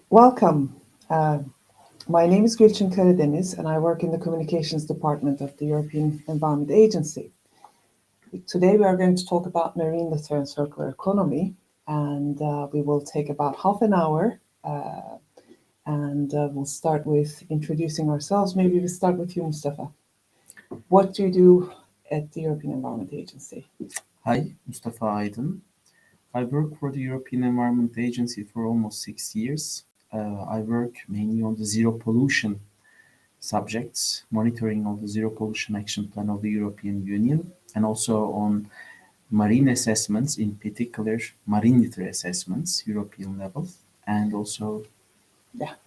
Welcome. Uh, my name is Gülçin Karadeniz, and I work in the Communications Department of the European Environment Agency. Today, we are going to talk about marine litter and circular economy, and we will take about half an hour. And we'll start with introducing ourselves. Maybe we start with you, Mustafa. What do you do at the European Environment Agency? Hi, Mustafa Aydın. I work for the European Environment Agency for almost 6 years. I work mainly on the zero pollution subjects, monitoring of the zero pollution action plan of the European Union, and also on marine assessments, in particular marine litter assessments, European level, and also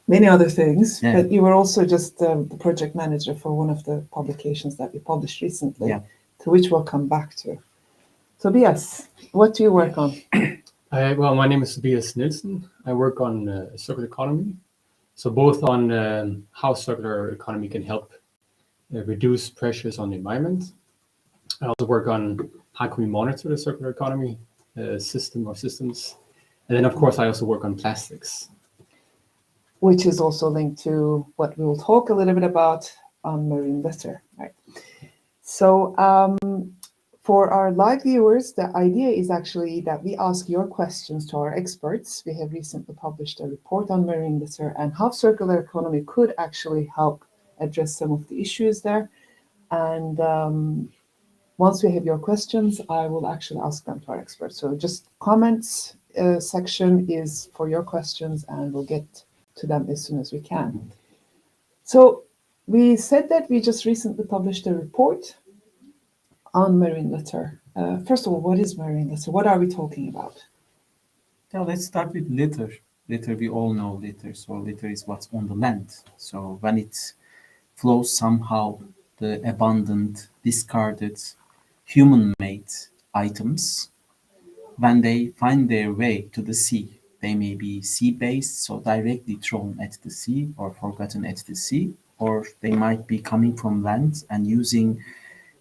many other things. Yeah. But you were also just the project manager for one of the publications that we published recently, to which we'll come back to. Tobias, what do you work on? Well, my name is Tobias Nilsson. I work on circular economy. So both on how circular economy can help reduce pressures on the environment. I also work on how can we monitor the circular economy system or systems. And then, of course, I also work on plastics. Which is also linked to what we will talk a little bit about on marine litter, right? So for our live viewers, the idea is actually that we ask your questions to our experts. We have recently published a report on marine litter and how circular economy could actually help address some of the issues there. And once we have your questions, I will actually ask them to our experts. So just comments section is for your questions, and we'll get to them as soon as we can. So we said that we just recently published a report on marine litter. First of all, what is marine litter? What are we talking about? Now let's start with litter. Litter, we all know litter. So litter is what's on the land. So when it flows somehow, the abandoned, discarded, human-made items, when they find their way to the sea, they may be sea-based, so directly thrown at the sea or forgotten at the sea, or they might be coming from land and using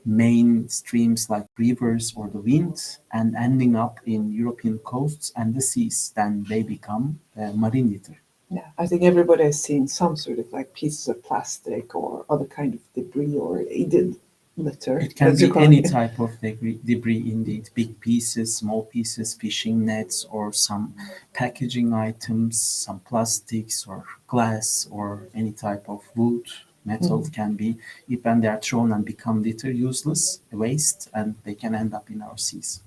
main streams like rivers or the wind and ending up in European coasts and the seas. Then they become marine litter. Yeah, I think everybody has seen some sort of like pieces of plastic or other kind of debris or aided litter. It can be any type of debris indeed, big pieces, small pieces, fishing nets, or some packaging items, some plastics or glass or any type of wood, metal can be, when they are thrown and become litter, useless, waste, and they can end up in our seas.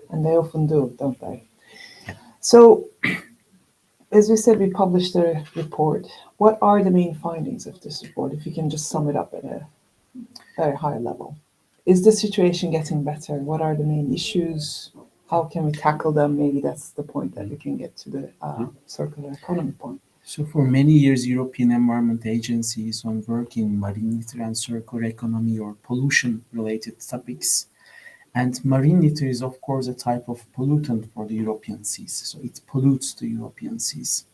And they often do, don't they? Yeah. So, as we said, we published a report. What are the main findings of this report, if you can just sum it up at a very high level? Is the situation getting better? What are the main issues? How can we tackle them? Maybe that's the point that we can get to the circular economy point. So for many years, European Environment Agency is on work in marine litter and circular economy or pollution-related topics. And marine litter is, of course, a type of pollutant for the European seas. So it pollutes the European seas.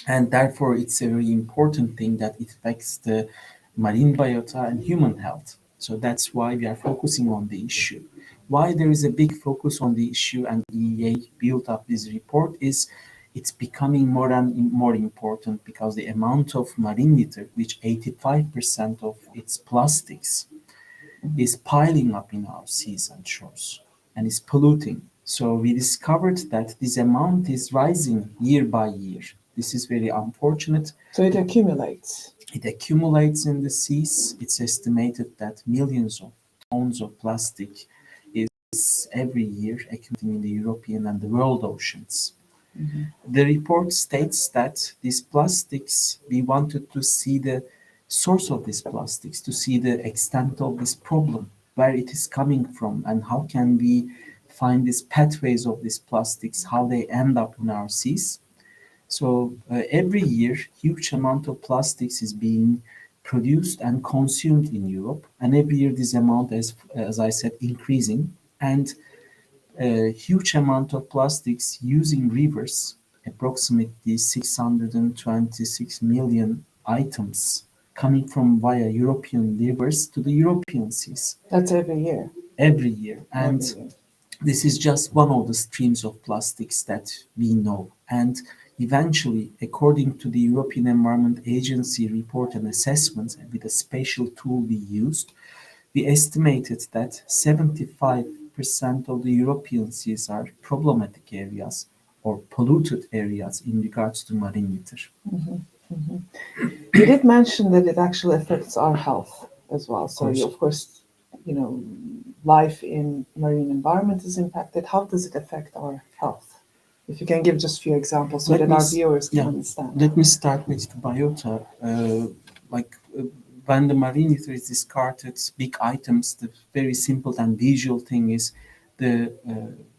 And therefore, it's a very important thing that it affects the marine biota and human health. So that's why we are focusing on the issue. Why there is a big focus on the issue and EEA built up this report is it's becoming more and more important because the amount of marine litter, which 85% of its plastics, is piling up in our seas and shores and is polluting. So we discovered that this amount is rising year by year. This is very unfortunate. So it accumulates. It accumulates in the seas. It's estimated that millions of tons of plastic is every year accumulating in the European and the world oceans. The report states that these plastics, we wanted to see the source of these plastics, to see the extent of this problem, where it is coming from, and how can we find these pathways of these plastics, how they end up in our seas. So every year, huge amount of plastics is being produced and consumed in Europe, and every year this amount, as I said, increasing, and a huge amount of plastics using rivers, approximately 626 million items coming from via European rivers to the European seas. That's every year. Every year. And this is just one of the streams of plastics that we know. And Eventually, according to the European Environment Agency report and assessments, and with a special tool we used, we estimated that 75% of the European seas are problematic areas or polluted areas in regards to marine litter. You did mention that it actually affects our health as well. So, course. of course, you know, life in marine environment is impacted. How does it affect our health? If you can give just a few examples so that our viewers can understand. Let me start with the biota. When the marine litter is discarded, big items, the very simple and visual thing is the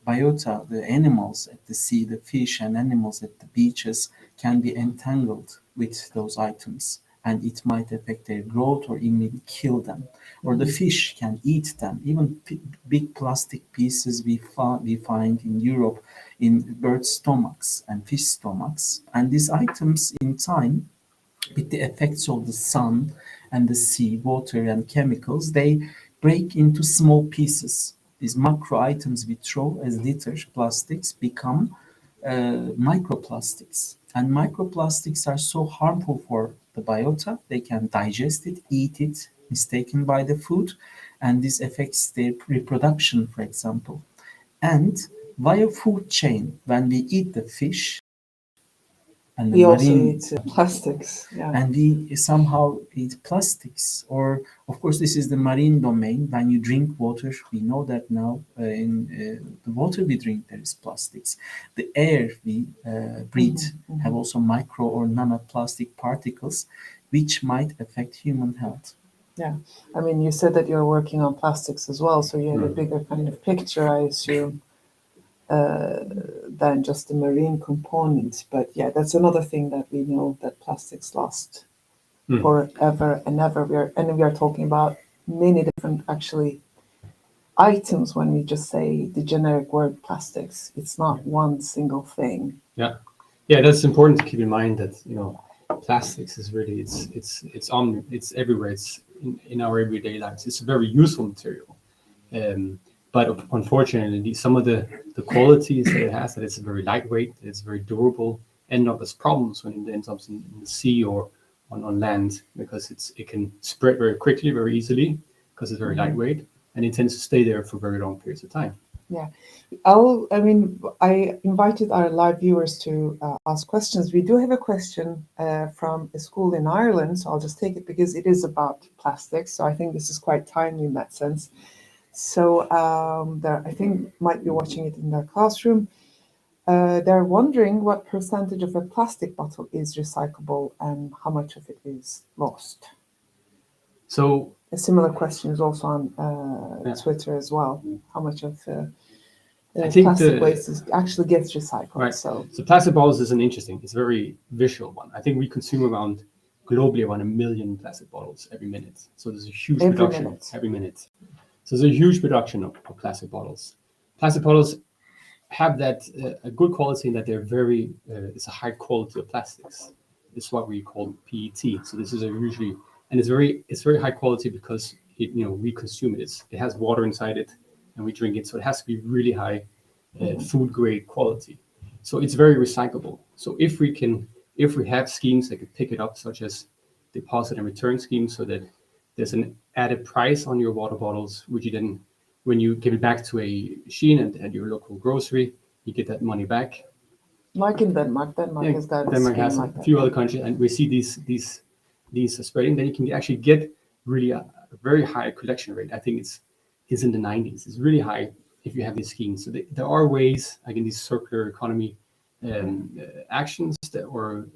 biota, the animals at the sea, the fish and animals at the beaches can be entangled with those items, and it might affect their growth or even kill them. Or the fish can eat them. Even big plastic pieces we find in Europe in bird stomachs and fish stomachs. And these items in time, with the effects of the sun and the sea, water and chemicals, they break into small pieces. These macro items we throw as litter, plastics, become microplastics. And microplastics are so harmful for the biota, they can digest it, eat it, mistaken by the food, and this affects their reproduction, for example. And via food chain, when we eat the fish, and we also eat plastics, and we somehow eat plastics. Or, of course, this is the marine domain. When you drink water, we know that now in the water we drink there is plastics. The air we breathe have also micro or nanoplastic particles, which might affect human health. Yeah, I mean, you said that you're working on plastics as well, so you had a bigger kind of picture, I assume, than just the marine component. But yeah, that's another thing that we know, that plastics last forever and ever. We are talking about many different actually items when we just say the generic word plastics. It's not one single thing. Yeah, that's important to keep in mind that plastics is really it's everywhere. It's in our everyday lives. It's a very useful material. But unfortunately, some of the qualities that it has, that it's very lightweight, it's very durable, end up as problems when it ends up in the sea or on land, because it can spread very quickly, very easily, because it's very lightweight, and it tends to stay there for very long periods of time. Yeah, I invited our live viewers to ask questions. We do have a question from a school in Ireland, so I'll just take it because it is about plastics. So I think this is quite timely in that sense. So I think might be watching it in their classroom. They're wondering what percentage of a plastic bottle is recyclable and how much of it is lost. So a similar question is also on Twitter as well. How much of plastic waste actually gets recycled? Right. So plastic bottles is it's a very visual one. I think we consume globally around 1 million plastic bottles every minute. So there's a huge production every minute. So there's a huge production of plastic bottles. Plastic bottles have a good quality in that they're very, it's a high quality of plastics. It's what we call PET. So this is and it's very high quality because we consume it. It has water inside it and we drink it. So it has to be really high food grade quality. So it's very recyclable. So if we have schemes that could pick it up, such as deposit and return schemes, so that there's an added price on your water bottles, which you then, when you give it back to a machine at your local grocery, you get that money back. Like in Denmark. Denmark has that. Denmark has like a few other countries, and we see these spreading. Then you can actually get really a very high collection rate. I think it's in the 90s. It's really high if you have these schemes. So there are ways, like in these circular economy actions or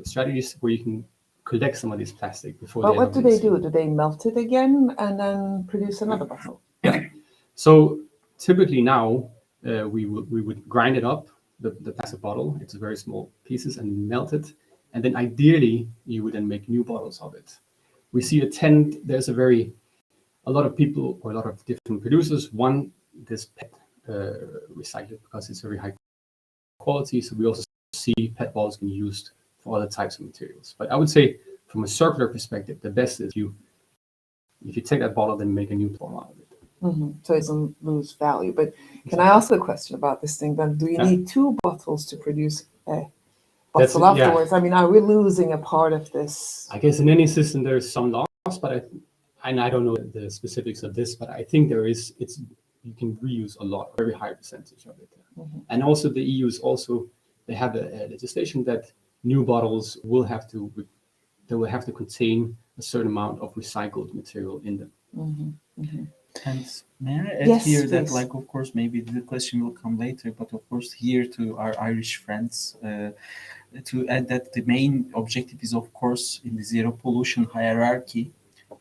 strategies where you can collect some of this plastic before. But what do they do? Do they melt it again and then produce another bottle? Yeah. So typically now we would grind it up, the plastic bottle. It's very small pieces, and melt it, and then ideally you would then make new bottles of it. We see there's a lot of people or a lot of different producers want this PET recycled because it's very high quality. So we also see PET bottles being used for other types of materials. But I would say from a circular perspective, the best is if you take that bottle, then make a new bottle out of it. So it doesn't lose value. But can I ask a question about this thing then? Do you need 2 bottles to produce a bustle yeah. afterwards. I mean, are we losing a part of this? I guess in any system there's some loss, but I don't know the specifics of this, but I think there is. You can reuse a lot, a very high percentage of it. And also the EU is also, they have a legislation that new bottles will have to contain a certain amount of recycled material in them. And may I add Yes, here that, please. like, of course, maybe the question will come later, but of course, here to our Irish friends, to add that the main objective is, of course, in the zero pollution hierarchy,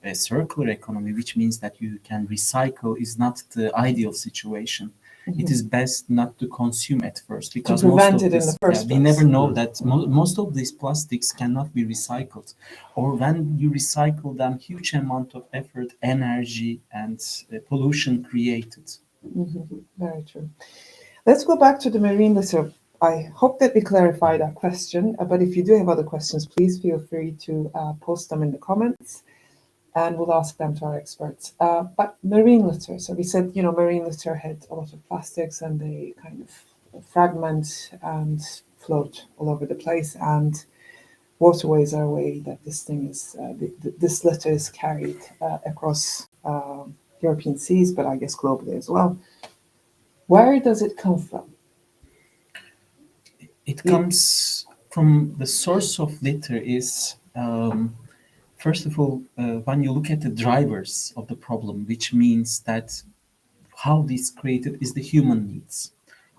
a circular economy, which means that you can recycle, is not the ideal situation. It is best not to consume at first, because most prevent of it in this, the first we never place. know that most of these plastics cannot be recycled, or when you recycle them, huge amount of effort, energy, and pollution created. Very true. Let's go back to the marine litter. I hope that we clarified that question, but if you do have other questions, please feel free to post them in the comments and we'll ask them to our experts. But marine litter, so we said, marine litter had a lot of plastics and they kind of fragment and float all over the place, and waterways are a way that this thing is, this litter is carried across European seas, but I guess globally as well. Where does it come from? It comes from the source of litter is, first of all, when you look at the drivers of the problem, which means that how this created is the human needs,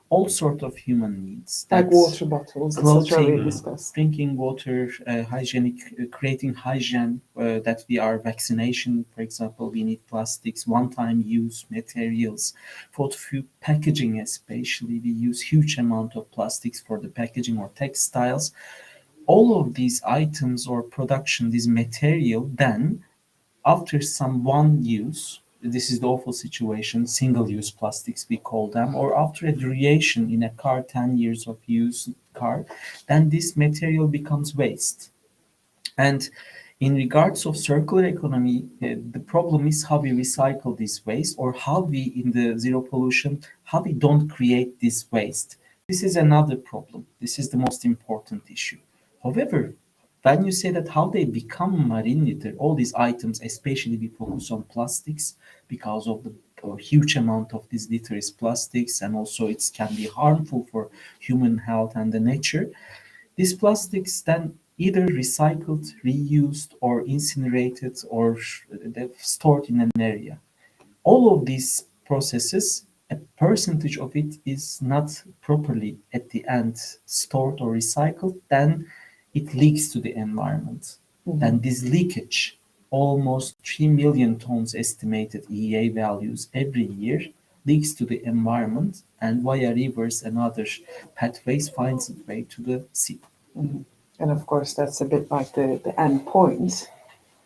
all sort of human needs, Like that water bottles, etc. we clothing, discussed. drinking water, hygienic, creating hygiene, that we are vaccination, for example, we need plastics, one-time use materials. For food packaging especially, we use huge amount of plastics for the packaging or textiles. All of these items or production, this material, then after some one use, this is the awful situation, single-use plastics we call them, or after a duration in a car, 10 years of use car, then this material becomes waste. And in regards of circular economy, the problem is how we recycle this waste, or how we, in the zero pollution, how we don't create this waste. This is another problem. This is the most important issue. However, when you say that how they become marine litter, all these items, especially we focus on plastics because of the huge amount of this litter is plastics, and also it can be harmful for human health and the nature. These plastics then either recycled, reused, or incinerated, or stored in an area. All of these processes, a percentage of it is not properly at the end stored or recycled, then it leaks to the environment. And this leakage, almost 3 million tons estimated EEA values every year, leaks to the environment and via rivers and other pathways finds its way to the sea. And of course, that's a bit like the end point.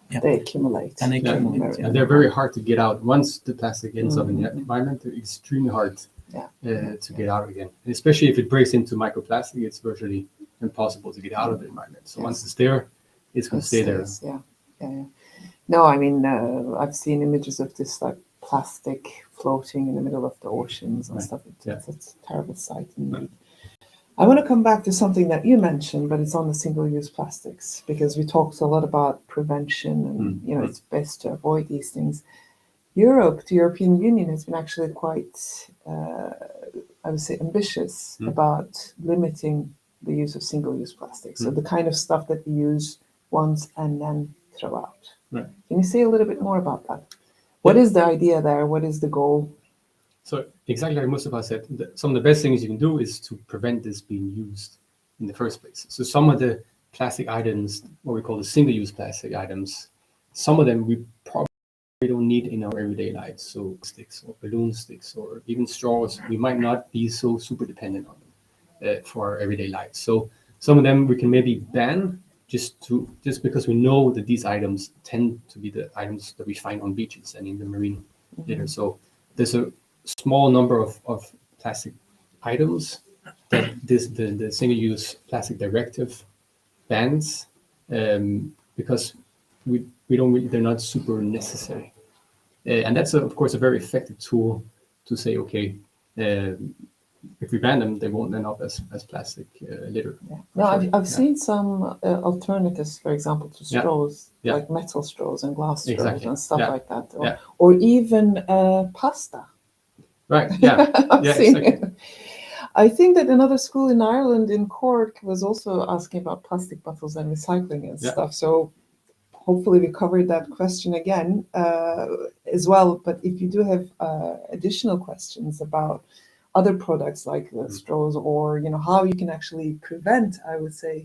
Yeah. They accumulate. And Yeah, accumulate. and they're very hard to get out. Once the plastic ends up in the environment, they're extremely hard to get out again. And especially if it breaks into microplastic, it's virtually impossible to get out of the environment. So once it's there, it's going to stay there. Yeah. No, I mean, I've seen images of this like plastic floating in the middle of the oceans and stuff. It's a terrible sight indeed. I want to come back to something that you mentioned, but it's on the single-use plastics, because we talked a lot about prevention and, it's best to avoid these things. Europe, the European Union, has been actually quite, I would say, ambitious about limiting the use of single-use plastics. So the kind of stuff that we use once and then throw out. Right. Can you say a little bit more about that? What is the idea there? What is the goal? So exactly like Mustafa said, some of the best things you can do is to prevent this being used in the first place. So some of the plastic items, what we call the single-use plastic items, some of them we probably don't need in our everyday lives. So sticks or balloon sticks or even straws, we might not be so super dependent on them for our everyday lives. So some of them we can maybe ban just because we know that these items tend to be the items that we find on beaches and in the marine litter. So there's a small number of plastic items that the single-use plastic directive bans because they're not super necessary, and that's of course a very effective tool to say, okay, if we ban them, they won't end up as plastic litter. Yeah. For No, sure. I've seen some alternatives, for example, to Yeah. straws, Yeah. like metal straws and glass straws Exactly. and stuff Yeah. like that, Yeah. or even pasta. Right. Yeah. I've Yeah. seen Exactly. it. I think that another school in Ireland, in Cork, was also asking about plastic bottles and recycling and Yeah. stuff. So hopefully we covered that question again as well. But if you do have additional questions about other products like the straws, or how you can actually prevent, I would say,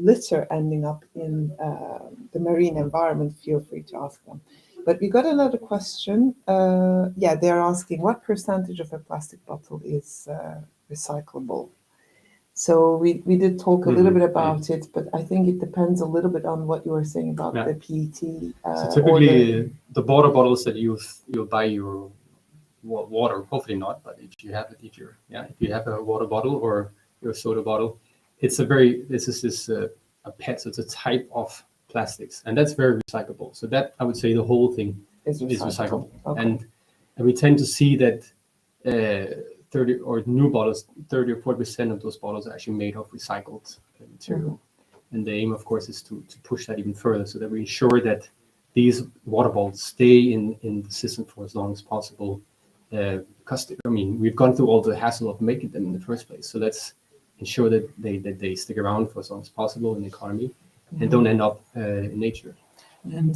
litter ending up in the marine environment, feel free to ask them. But we got another question. They're asking what percentage of a plastic bottle is recyclable. So we did talk a little bit about it, but I think it depends a little bit on what you were saying about Yeah. the PET. So or typically, the water bottles that you'll buy your water, hopefully not, but if you have a water bottle or your soda bottle, this is a PET, so it's a type of plastics, and that's very recyclable. So that, I would say, the whole thing is is recyclable. Okay. And we tend to see that 30 or new bottles, 30 or 40% of those bottles are actually made of recycled material. And the aim, of course, is to push that even further, so that we ensure that these water bottles stay in the system for as long as possible. Because we've gone through all the hassle of making them in the first place. So let's ensure that they stick around for as long as possible in the economy and don't end up in nature. And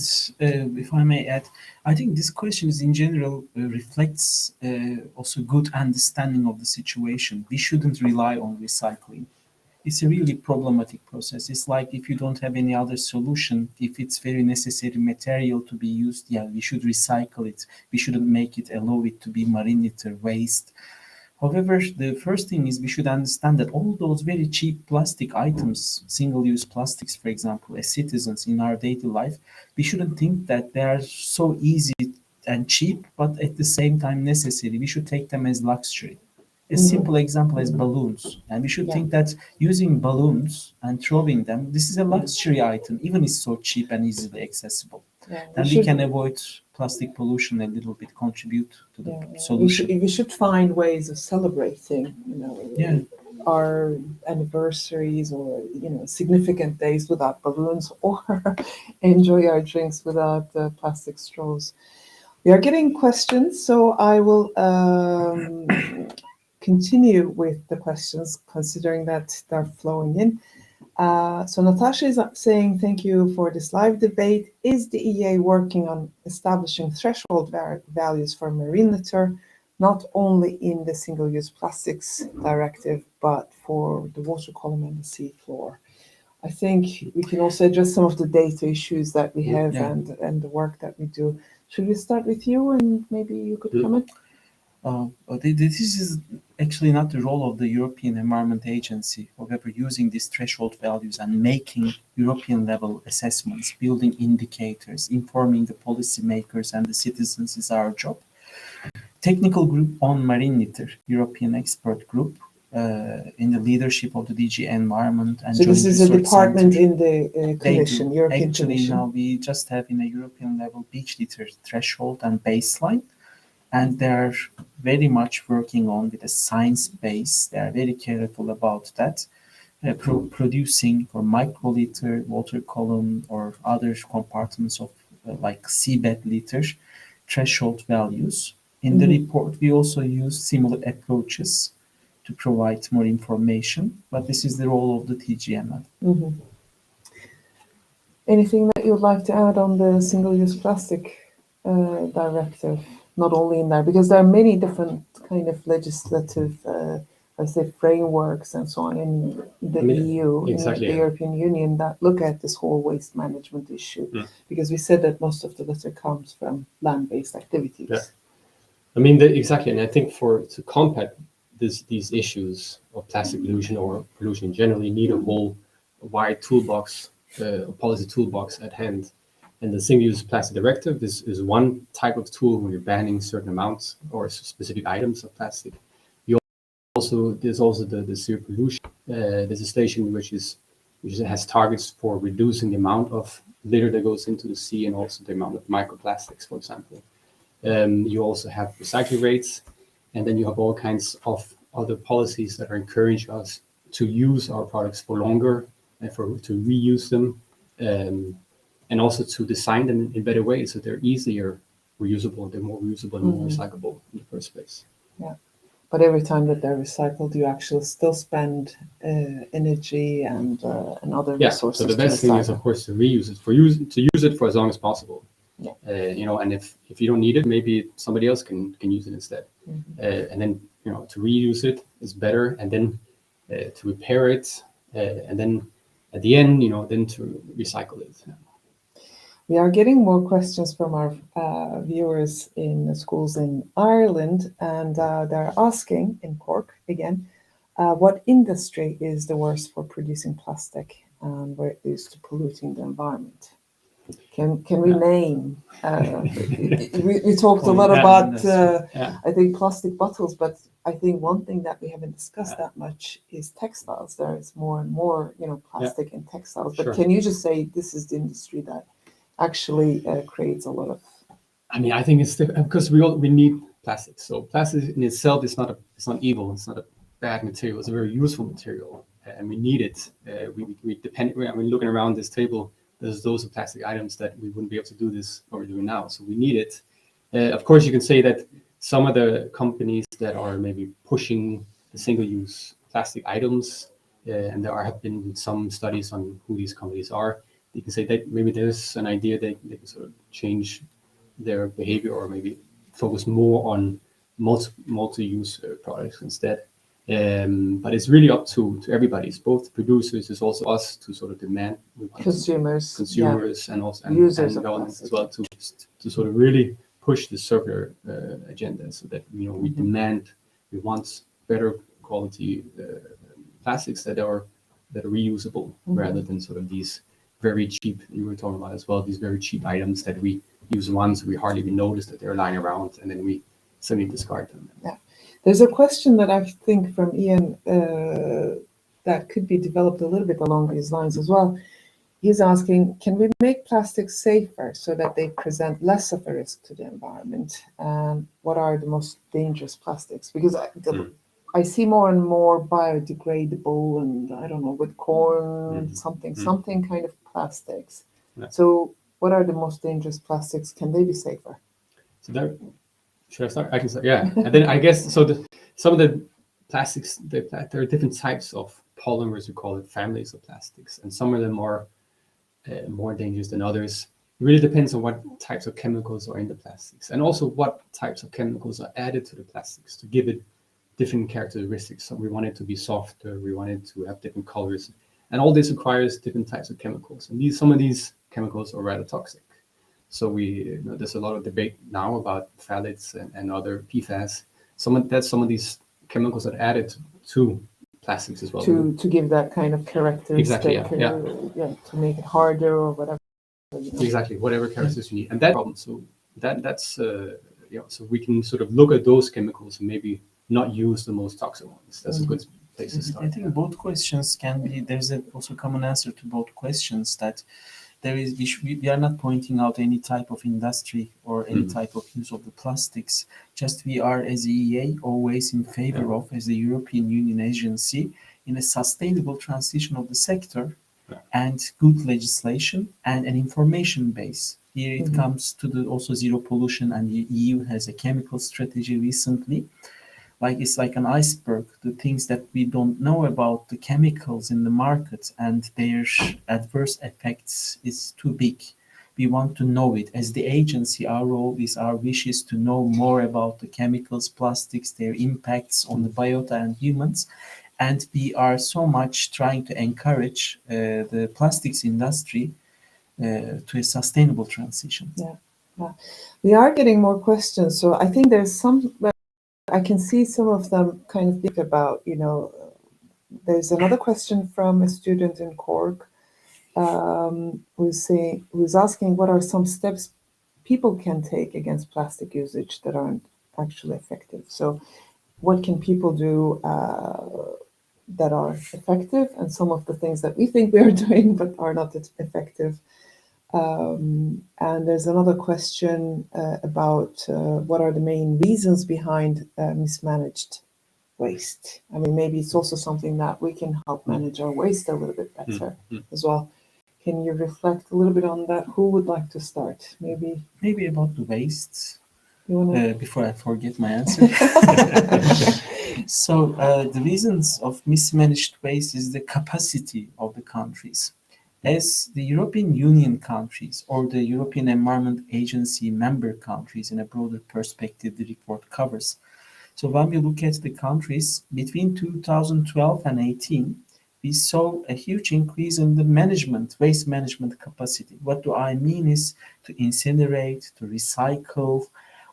if I may add, I think this question is in general reflects also good understanding of the situation. We shouldn't rely on recycling. It's a really problematic process. It's like if you don't have any other solution, if it's very necessary material to be used, yeah, we should recycle it. We shouldn't make it, allow it to be marine litter waste. However, the first thing is we should understand that all those very cheap plastic items, single-use plastics, for example, as citizens in our daily life, we shouldn't think that they are so easy and cheap, but at the same time necessary. We should take them as luxury. A simple example is balloons. And we should think that using balloons and throwing them, this is a luxury item, even it's so cheap and easily accessible. And we can avoid plastic pollution a little bit, contribute to the solution. We should find ways of celebrating, our anniversaries or significant days without balloons, or enjoy our drinks without plastic straws. We are getting questions, so I will continue with the questions, considering that they're flowing in. So Natasha is saying, thank you for this live debate. Is the EEA working on establishing threshold values for marine litter, not only in the single-use plastics directive, but for the water column and the sea floor? I think we can also address some of the data issues that we have and the work that we do. Should we start with you, and maybe you could comment? This is actually not the role of the European Environment Agency. However, using these threshold values and making European level assessments, building indicators, informing the policymakers and the citizens is our job. Technical group on marine litter, European expert group, in the leadership of the DG Environment and so this is a department in the Commission, European Actually, Commission. now we just have in a European level beach litter threshold and baseline. And they're very much working on with a science base. They are very careful about that, producing for microliter, water column, or other compartments of like seabed litter threshold values. In the report, we also use similar approaches to provide more information, but this is the role of the TGML. Anything that you'd like to add on the single-use plastic directive? Not only in there, because there are many different kind of legislative, let's say, frameworks and so on in the EU, in the European Union, that look at this whole waste management issue. Because we said that most of the litter comes from land-based activities. Yeah. I mean, exactly, and I think to combat these issues of plastic pollution or pollution generally, you need a whole wide toolbox, policy toolbox at hand. And the single-use plastic directive is one type of tool when you're banning certain amounts or specific items of plastic. There's also the zero pollution legislation, which has targets for reducing the amount of litter that goes into the sea and also the amount of microplastics, for example. You also have recycling rates, and then you have all kinds of other policies that are encouraging us to use our products for longer and to reuse them, and also to design them in better ways so they're easier reusable, they're more reusable and more recyclable in the first place. Yeah. But every time that they're recycled, you actually still spend energy and other resources. So the to best thing is, recycle. of course, to reuse it, to use it for as long as possible. Yeah. And if you don't need it, maybe somebody else can use it instead. And then to reuse it is better, and then to repair it, and then at the end, then to recycle it. We are getting more questions from our viewers in the schools in Ireland, and they're asking in Cork again, what industry is the worst for producing plastic and where it is to polluting the environment? Can we name? We talked a lot about I think plastic bottles, but I think one thing that we haven't discussed that much is textiles. There is more and more plastic in textiles. But can you just say this is the industry that actually creates a lot of? I mean, I think it's because we need plastic. So plastic in itself is not evil. It's not a bad material. It's a very useful material, and we need it. We depend. I mean, looking around this table, there's those plastic items that we wouldn't be able to do this what we're doing now. So we need it. Of course, you can say that some of the companies that are maybe pushing the single-use plastic items, and have been some studies on who these companies are. You can say that maybe there's an idea that they can sort of change their behavior or maybe focus more on multi-use products instead. But it's really up to everybody. It's both producers, it's also us to sort of demand. Consumers, and also and users of governments as plastic. well to sort of really push the circular agenda, so that we demand, we want better quality plastics that are reusable rather than sort of these very cheap, you were talking about as well, these very cheap items that we use once, we hardly even notice that they're lying around, and then we suddenly discard them. Yeah. There's a question that I think from Ian that could be developed a little bit along these lines as well. He's asking, can we make plastics safer so that they present less of a risk to the environment? And what are the most dangerous plastics? Because I see more and more biodegradable and I don't know, with corn, something kind of plastics. Yeah. So what are the most dangerous plastics? Can they be safer? So there, should I start? I can start. Yeah, and then I guess so. Some of the plastics, there are different types of polymers. We call it families of plastics, and some of them are more dangerous than others. It really depends on what types of chemicals are in the plastics, and also what types of chemicals are added to the plastics to give it different characteristics. So we want it to be softer. We want it to have different colors, and all this requires different types of chemicals. And some of these chemicals are rather toxic. So there's a lot of debate now about phthalates and other PFAS. Some of these chemicals are added to plastics as well. To give that kind of characteristic. Exactly. Yeah. To make it harder or whatever. Exactly. Whatever characteristics you need, and that problem. So that's so we can sort of look at those chemicals and maybe not use the most toxic ones. That's a good place to start. I think both questions can be. There's also common answer to both questions that. We are not pointing out any type of industry or any type of use of the plastics. Just we are, as EEA, always in favor of, as the European Union agency, in a sustainable transition of the sector and good legislation and an information base. Here it comes to the also zero pollution, and the EU has a chemical strategy recently. It's like an iceberg, the things that we don't know about the chemicals in the market and their adverse effects is too big. We want to know it. As the agency, our wish is to know more about the chemicals, plastics, their impacts on the biota and humans. And we are so much trying to encourage the plastics industry to a sustainable transition. Yeah. We are getting more questions. So I think there's some... I can see some of them kind of think about, there's another question from a student in Cork who's asking what are some steps people can take against plastic usage that aren't actually effective. So what can people do that are effective, and some of the things that we think we are doing but are not effective. And there's another question about what are the main reasons behind mismanaged waste. I mean, maybe it's also something that we can help manage our waste a little bit better as well. Can you reflect a little bit on that? Who would like to start? Maybe about the waste. You want Before I forget my answer. So the reasons of mismanaged waste is the capacity of the countries. As the European Union countries or the European Environment Agency member countries in a broader perspective, the report covers. So when we look at the countries between 2012 and 18, we saw a huge increase in the waste management capacity. What do I mean is to incinerate, to recycle,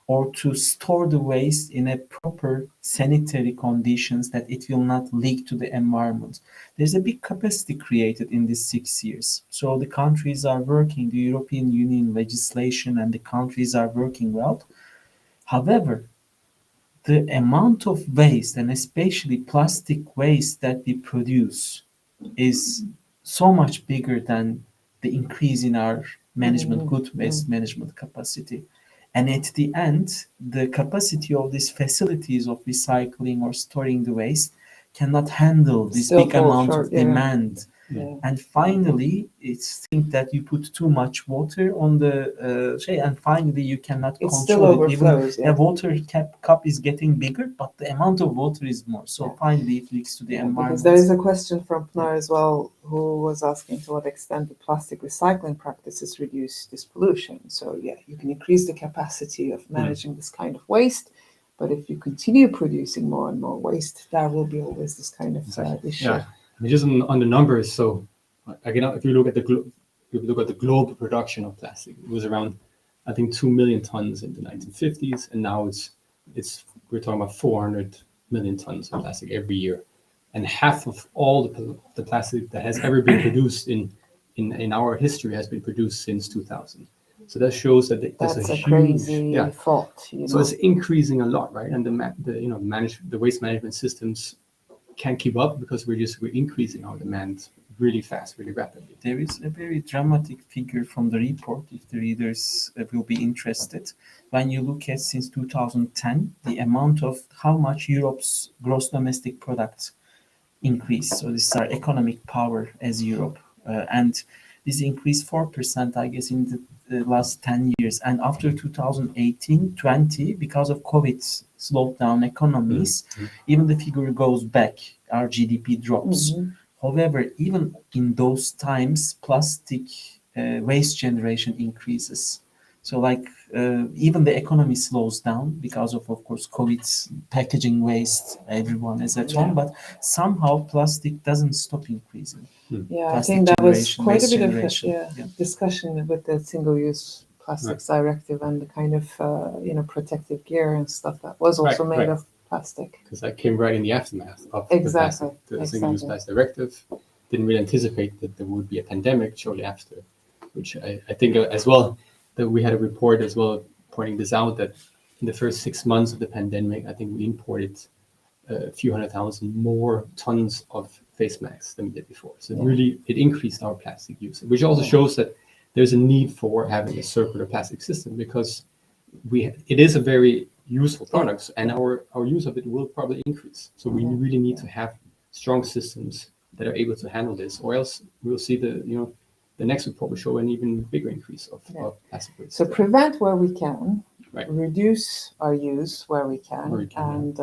or to store the waste in a proper sanitary conditions that it will not leak to the environment. There's a big capacity created in these 6 years. So the countries are working, the European Union legislation and the countries are working well. However, the amount of waste, and especially plastic waste that we produce, is so much bigger than the increase in our good waste management capacity. And at the end, the capacity of these facilities of recycling or storing the waste cannot handle this Still big fall amount short, of demand. Yeah. And finally, it's think that you put too much water on the and finally you cannot It still control it. Even overflows. the water cup is getting bigger, but the amount of water is more. So Yeah. finally, it leaks to the environment. Because there is a question from Pinar as well, who was asking to what extent the plastic recycling practices reduce this pollution. So yeah, you can increase the capacity of managing this kind of waste, but if you continue producing more and more waste, there will be always this kind of issue. Yeah, I mean, just on the numbers. So again, if you look at the global production of plastic, it was around, I think, 2 million tons in the 1950s, and now we're talking about 400 million tons of plastic every year, and half of all the plastic that has ever been produced in our history has been produced since 2000. So that shows that there's That's a a huge, crazy thought. So it's increasing a lot, right? And the waste management systems can't keep up because we're increasing our demand really fast, really rapidly. There is a very dramatic figure from the report, if the readers will be interested. When you look at since 2010, the amount of how much Europe's gross domestic product increased. So this is our economic power as Europe. And this increased 4%, I guess, in the last 10 years. And after 2018-20, because of COVID slowed down economies, even the figure goes back, our GDP drops. However, even in those times, plastic waste generation increases. So even the economy slows down because of course, COVID's packaging waste, everyone is at home, but somehow plastic doesn't stop increasing. Yeah, Plastic I think that was generation, quite a waste bit generation, of discussion with the single-use plastics directive and the kind of protective gear and stuff that was also made of plastic. Because that came right in the aftermath of the single-use plastic directive. Didn't really anticipate that there would be a pandemic shortly after, which I think as well, that we had a report as well pointing this out, that in the first 6 months of the pandemic, I think we imported a few 100,000 more tons of face masks than we did before. So it increased our plastic use, which also shows that there's a need for having a circular plastic system, because it is a very useful product, and our use of it will probably increase. So we really need to have strong systems that are able to handle this, or else we'll see the next report will show an even bigger increase of plastic waste. So prevent where we can, reduce our use where we can, and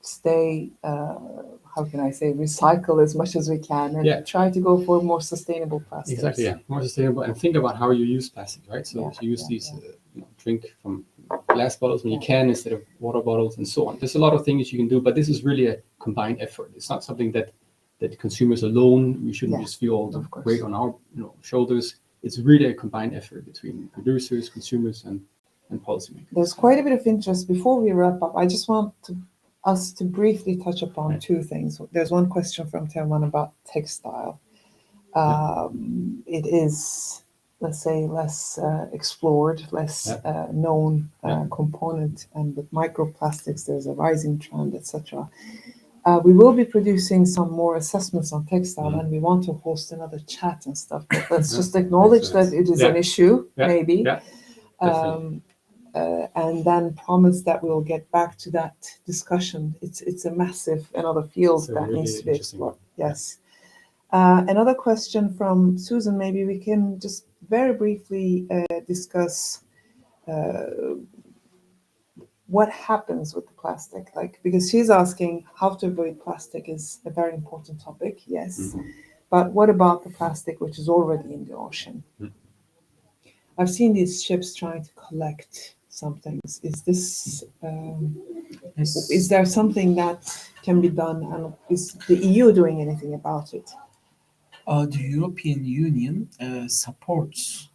stay, recycle as much as we can, and try to go for more sustainable plastics. Exactly, more sustainable, and think about how you use plastic, right? So if you use these, drink from glass bottles when you can instead of water bottles and so on. There's a lot of things you can do, but this is really a combined effort. It's not something that consumers alone, we shouldn't just feel all the weight on our shoulders. It's really a combined effort between producers, consumers, and policymakers. There's quite a bit of interest. Before we wrap up, I just want us to briefly touch upon two things. There's one question from Terman about textile. It is, let's say, less explored, less known component, and with microplastics, there's a rising trend, etc. We will be producing some more assessments on textile, and we want to host another chat and stuff. But let's just acknowledge that it is an issue, maybe. and then promise that we'll get back to that discussion. It's a massive another field It's a that really needs to be interesting explored. one. Yes. Another question from Susan. Maybe we can just very briefly discuss what happens with the plastic, like, because she's asking how to avoid plastic is a very important topic. Yes, but what about the plastic which is already in the ocean? I've seen these ships trying to collect some things. Is this is there something that can be done, and is the EU doing anything about it? The European Union supports,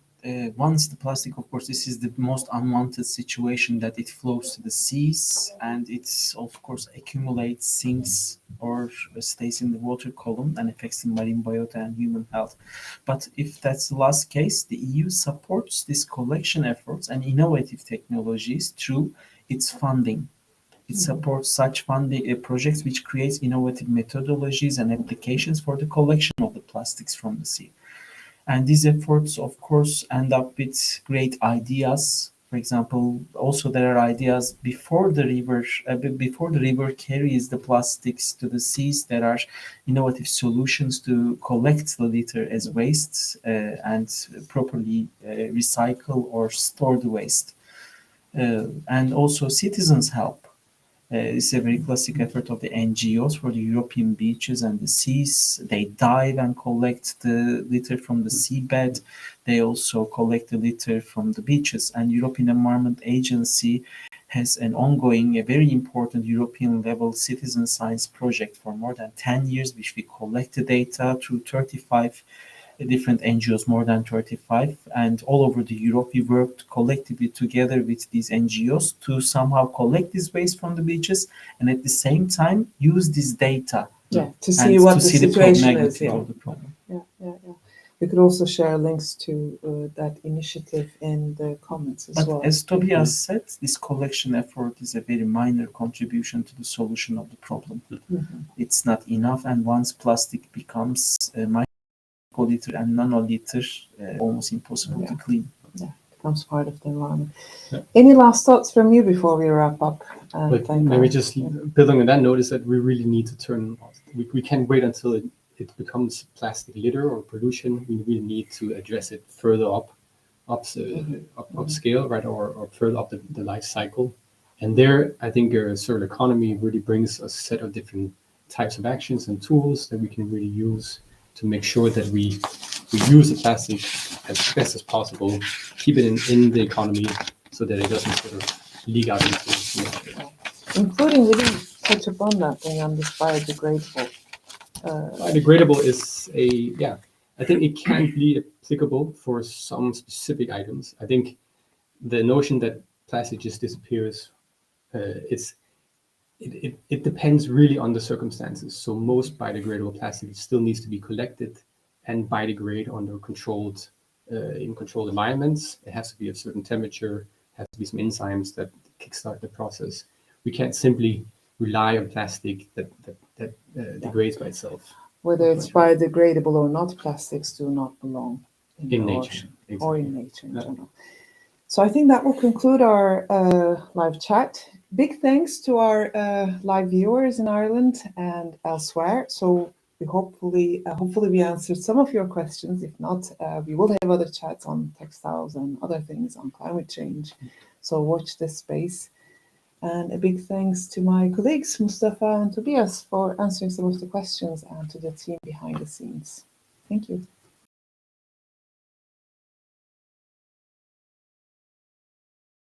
once the plastic, of course, this is the most unwanted situation, that it flows to the seas and it's, of course, accumulates, sinks, or stays in the water column and affects the marine biota and human health. But if that's the last case, the EU supports these collection efforts and innovative technologies through its funding. It supports such funding projects which creates innovative methodologies and applications for the collection of the plastics from the sea. And these efforts, of course, end up with great ideas. For example, also there are ideas before the river carries the plastics to the seas. There are innovative solutions to collect the litter as waste and properly recycle or store the waste. And also citizens help. It's a very classic effort of the NGOs for the European beaches and the seas. They dive and collect the litter from the seabed. They also collect the litter from the beaches. And European Environment Agency has an ongoing, a very important European level citizen science project for more than 10 years, which we collect the data through 35 different NGOs, more than 35, and all over the Europe. We worked collectively together with these NGOs to somehow collect this waste from the beaches and at the same time use this data To see what the situation is. magnitude Yeah. of the problem. Yeah. We could also share links to that initiative in the comments as well. But as Tobias said, this collection effort is a very minor contribution to the solution of the problem. It's not enough, and once plastic becomes microliter and nanoliter, almost impossible to clean. Yeah, becomes part of the environment. Yeah. Any last thoughts from you before we wrap up? But maybe just building on that note is that we really need to turn. We can't wait until it becomes plastic litter or pollution. We really need to address it further upscale, right, or further up the life cycle. And there, I think circular economy really brings a set of different types of actions and tools that we can really use to make sure that we use the plastic as best as possible, keep it in the economy so that it doesn't sort of leak out into nature. Including, we didn't touch upon that thing on this biodegradable. Biodegradable is I think it can be applicable for some specific items. I think the notion that plastic just disappears, it depends really on the circumstances. So most biodegradable plastic still needs to be collected and biodegrade under controlled environments. It has to be a certain temperature, has to be some enzymes that kickstart the process. We can't simply rely on plastic that degrades by itself. Whether it's biodegradable or not, plastics do not belong in the nature, ocean or in exactly. nature in general. So I think that will conclude our live chat. Big thanks to our live viewers in Ireland and elsewhere. So we hopefully we answered some of your questions. If not, we will have other chats on textiles and other things on climate change. So watch this space. And a big thanks to my colleagues, Mustafa and Tobias, for answering some of the questions, and to the team behind the scenes. Thank you.